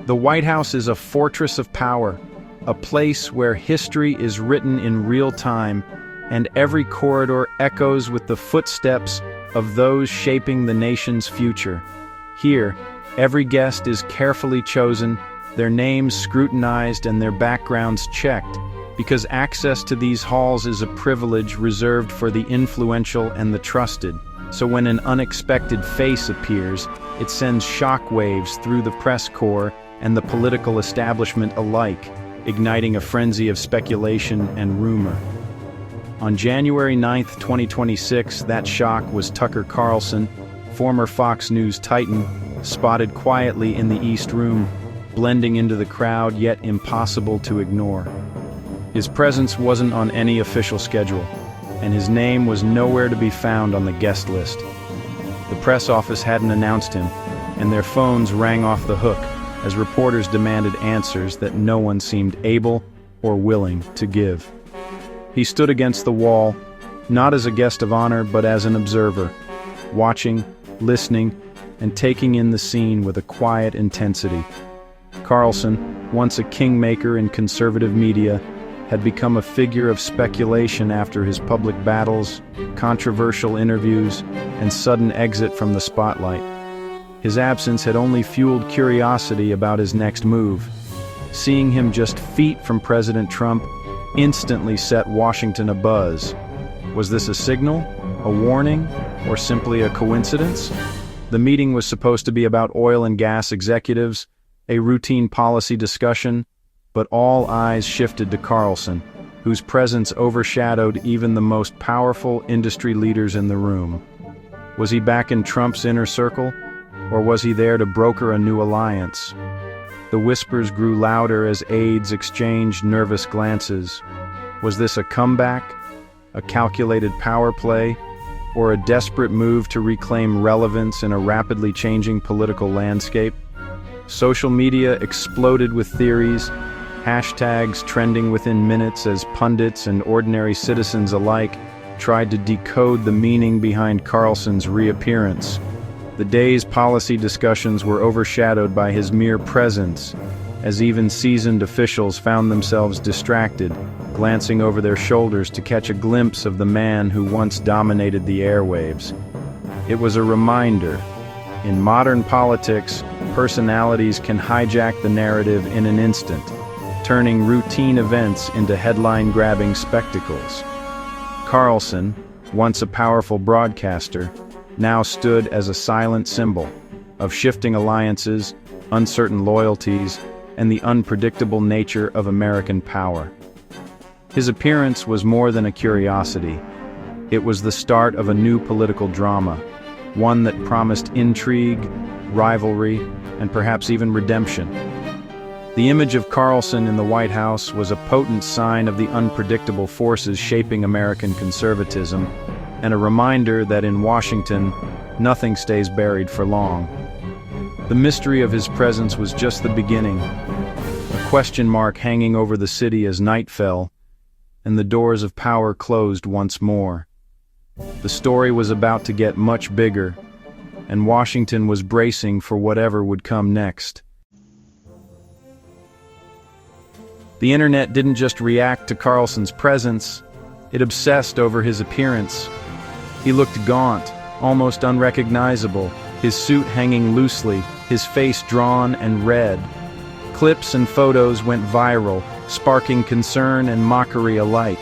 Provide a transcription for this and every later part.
The White House is a fortress of power, a place where history is written in real time, and every corridor echoes with the footsteps of those shaping the nation's future. Here, every guest is carefully chosen, their names scrutinized and their backgrounds checked, because access to these halls is a privilege reserved for the influential and the trusted. So when an unexpected face appears, it sends shockwaves through the press corps and the political establishment alike, igniting a frenzy of speculation and rumor. On January 9, 2026, that shock was Tucker Carlson, former Fox News titan, spotted quietly in the East Room, blending into the crowd yet impossible to ignore. His presence wasn't on any official schedule, and his name was nowhere to be found on the guest list. The press office hadn't announced him, and their phones rang off the hook as reporters demanded answers that no one seemed able or willing to give. He stood against the wall, not as a guest of honor but as an observer, watching, listening, and taking in the scene with a quiet intensity. Carlson, once a kingmaker in conservative media, had become a figure of speculation after his public battles, controversial interviews, and sudden exit from the spotlight. His absence had only fueled curiosity about his next move. Seeing him just feet from President Trump instantly set Washington abuzz. Was this a signal, a warning, or simply a coincidence? The meeting was supposed to be about oil and gas executives, a routine policy discussion, but all eyes shifted to Carlson, whose presence overshadowed even the most powerful industry leaders in the room. Was he back in Trump's inner circle, or was he there to broker a new alliance? The whispers grew louder as aides exchanged nervous glances. Was this a comeback, a calculated power play, or a desperate move to reclaim relevance in a rapidly changing political landscape? Social media exploded with theories, hashtags trending within minutes as pundits and ordinary citizens alike tried to decode the meaning behind Carlson's reappearance. The day's policy discussions were overshadowed by his mere presence, as even seasoned officials found themselves distracted, glancing over their shoulders to catch a glimpse of the man who once dominated the airwaves. It was a reminder. In modern politics, personalities can hijack the narrative in an instant, turning routine events into headline-grabbing spectacles. Carlson, once a powerful broadcaster, now stood as a silent symbol of shifting alliances, uncertain loyalties, and the unpredictable nature of American power. His appearance was more than a curiosity. It was the start of a new political drama, one that promised intrigue, rivalry, and perhaps even redemption. The image of Carlson in the White House was a potent sign of the unpredictable forces shaping American conservatism, and a reminder that in Washington, nothing stays buried for long. The mystery of his presence was just the beginning, a question mark hanging over the city as night fell, and the doors of power closed once more. The story was about to get much bigger, and Washington was bracing for whatever would come next. The internet didn't just react to Carlson's presence, it obsessed over his appearance. He looked gaunt, almost unrecognizable, his suit hanging loosely, his face drawn and red. Clips and photos went viral, sparking concern and mockery alike.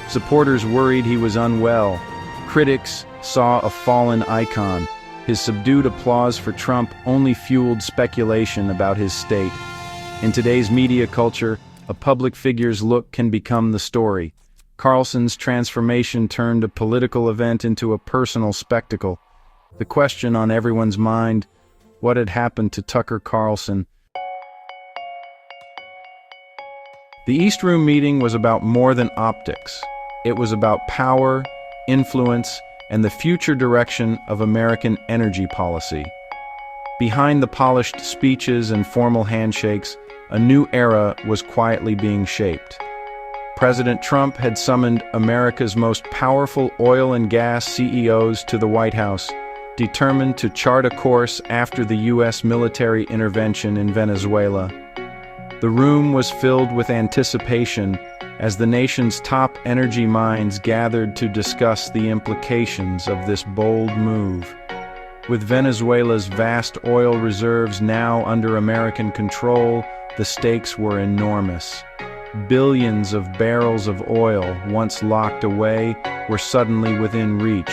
Supporters worried he was unwell. Critics saw a fallen icon. His subdued applause for Trump only fueled speculation about his state. In today's media culture, a public figure's look can become the story. Carlson's transformation turned a political event into a personal spectacle. The question on everyone's mind, what had happened to Tucker Carlson? The East Room meeting was about more than optics. It was about power, influence, and the future direction of American energy policy. Behind the polished speeches and formal handshakes, a new era was quietly being shaped. President Trump had summoned America's most powerful oil and gas CEOs to the White House, determined to chart a course after the U.S. military intervention in Venezuela. The room was filled with anticipation as the nation's top energy minds gathered to discuss the implications of this bold move. With Venezuela's vast oil reserves now under American control, the stakes were enormous. Billions of barrels of oil, once locked away, were suddenly within reach,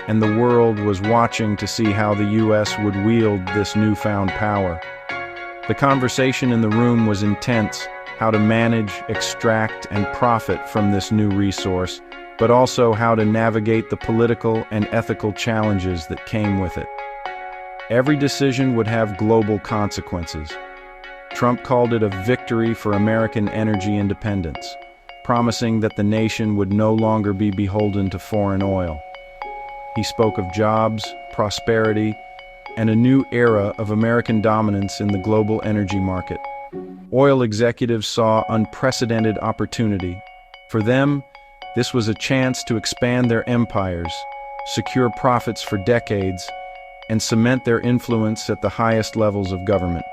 and the world was watching to see how the U.S. would wield this newfound power. The conversation in the room was intense: how to manage, extract, and profit from this new resource, but also how to navigate the political and ethical challenges that came with it. Every decision would have global consequences. Trump called it a victory for American energy independence, promising that the nation would no longer be beholden to foreign oil. He spoke of jobs, prosperity, and a new era of American dominance in the global energy market. Oil executives saw unprecedented opportunity. For them, this was a chance to expand their empires, secure profits for decades, and cement their influence at the highest levels of government.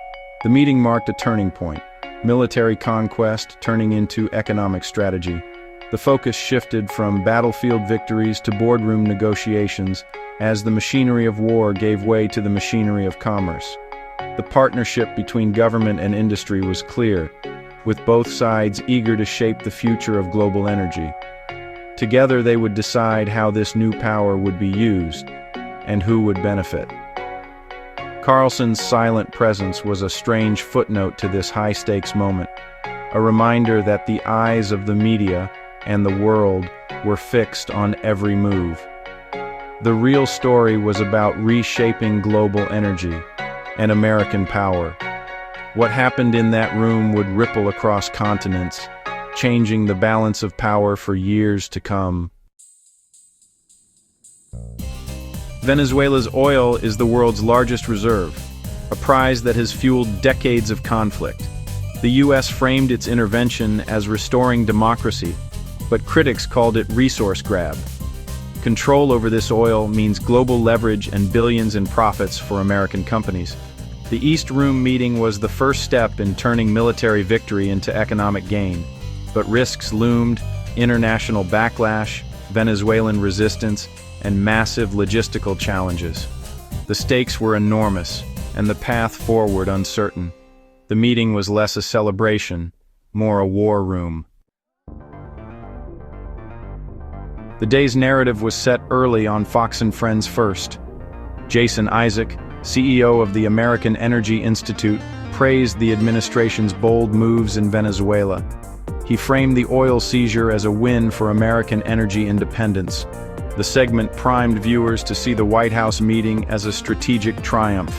The meeting marked a turning point, military conquest turning into economic strategy. The focus shifted from battlefield victories to boardroom negotiations as the machinery of war gave way to the machinery of commerce. The partnership between government and industry was clear, with both sides eager to shape the future of global energy. Together they would decide how this new power would be used and who would benefit. Carlson's silent presence was a strange footnote to this high-stakes moment, a reminder that the eyes of the media and the world were fixed on every move. The real story was about reshaping global energy and American power. What happened in that room would ripple across continents, changing the balance of power for years to come. Venezuela's oil is the world's largest reserve, a prize that has fueled decades of conflict. The U.S. framed its intervention as restoring democracy, but critics called it resource grab. Control over this oil means global leverage and billions in profits for American companies. The East Room meeting was the first step in turning military victory into economic gain, but risks loomed: international backlash, Venezuelan resistance, and massive logistical challenges. The stakes were enormous, and the path forward uncertain. The meeting was less a celebration, more a war room. The day's narrative was set early on Fox and Friends First. Jason Isaac, CEO of the American Energy Institute, praised the administration's bold moves in Venezuela. He framed the oil seizure as a win for American energy independence. The segment primed viewers to see the White House meeting as a strategic triumph.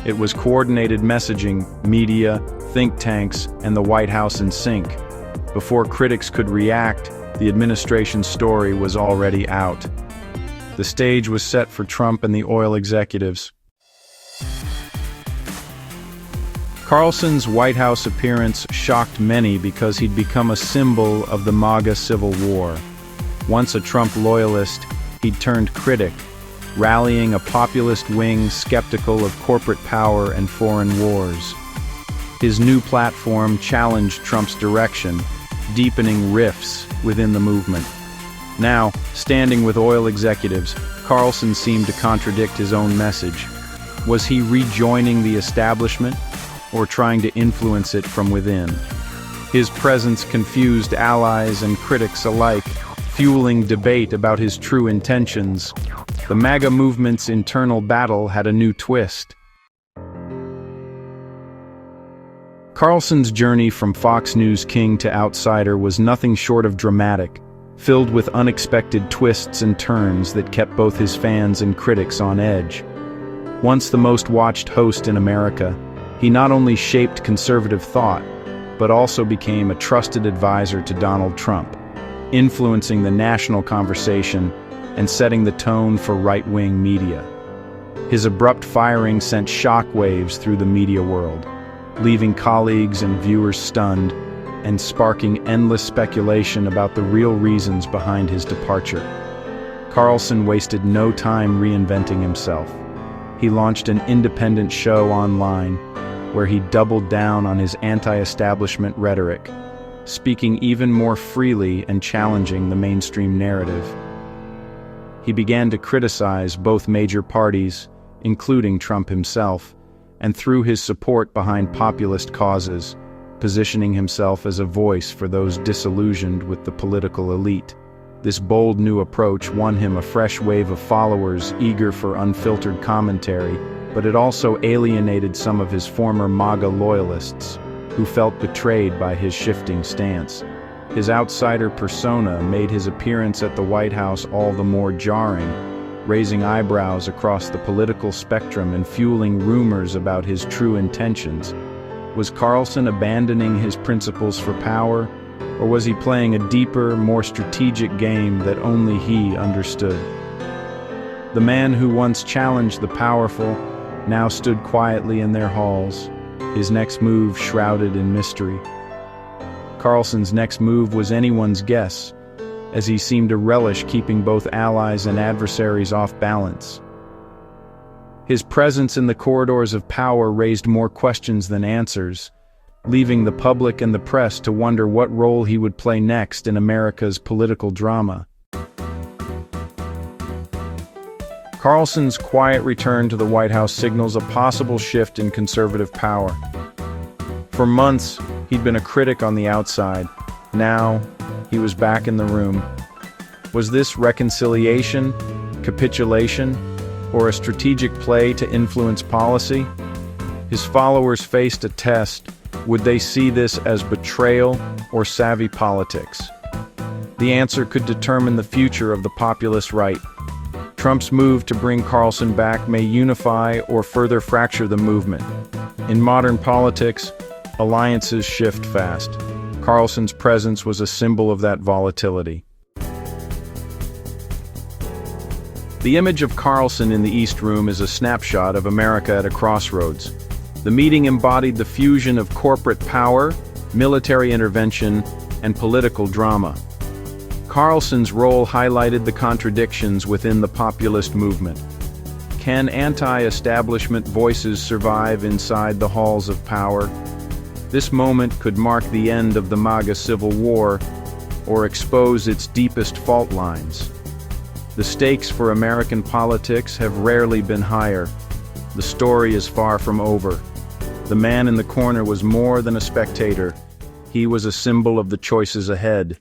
It was coordinated messaging, media, think tanks, and the White House in sync. Before critics could react, the administration's story was already out. The stage was set for Trump and the oil executives. Carlson's White House appearance shocked many because he'd become a symbol of the MAGA Civil War. Once a Trump loyalist, he'd turned critic, rallying a populist wing skeptical of corporate power and foreign wars. His new platform challenged Trump's direction, deepening rifts within the movement. Now, standing with oil executives, Carlson seemed to contradict his own message. Was he rejoining the establishment, or trying to influence it from within? His presence confused allies and critics alike, fueling debate about his true intentions. The MAGA movement's internal battle had a new twist. Carlson's journey from Fox News king to outsider was nothing short of dramatic, filled with unexpected twists and turns that kept both his fans and critics on edge. Once the most watched host in America, he not only shaped conservative thought, but also became a trusted advisor to Donald Trump, influencing the national conversation and setting the tone for right-wing media. His abrupt firing sent shockwaves through the media world, leaving colleagues and viewers stunned and sparking endless speculation about the real reasons behind his departure. Carlson wasted no time reinventing himself. He launched an independent show online where he doubled down on his anti-establishment rhetoric, speaking even more freely and challenging the mainstream narrative. He began to criticize both major parties, including Trump himself, and threw his support behind populist causes, positioning himself as a voice for those disillusioned with the political elite. This bold new approach won him a fresh wave of followers eager for unfiltered commentary, but it also alienated some of his former MAGA loyalists, who felt betrayed by his shifting stance. His outsider persona made his appearance at the White House all the more jarring, raising eyebrows across the political spectrum and fueling rumors about his true intentions. Was Carlson abandoning his principles for power, or was he playing a deeper, more strategic game that only he understood? The man who once challenged the powerful now stood quietly in their halls, his next move shrouded in mystery. Carlson's next move was anyone's guess, as he seemed to relish keeping both allies and adversaries off balance. His presence in the corridors of power raised more questions than answers, leaving the public and the press to wonder what role he would play next in America's political drama. Carlson's quiet return to the White House signals a possible shift in conservative power. For months, he'd been a critic on the outside. Now, he was back in the room. Was this reconciliation, capitulation, or a strategic play to influence policy? His followers faced a test. Would they see this as betrayal or savvy politics? The answer could determine the future of the populist right. Trump's move to bring Carlson back may unify or further fracture the movement. In modern politics, alliances shift fast. Carlson's presence was a symbol of that volatility. The image of Carlson in the East Room is a snapshot of America at a crossroads. The meeting embodied the fusion of corporate power, military intervention, and political drama. Carlson's role highlighted the contradictions within the populist movement. Can anti-establishment voices survive inside the halls of power? This moment could mark the end of the MAGA Civil War or expose its deepest fault lines. The stakes for American politics have rarely been higher. The story is far from over. The man in the corner was more than a spectator. He was a symbol of the choices ahead.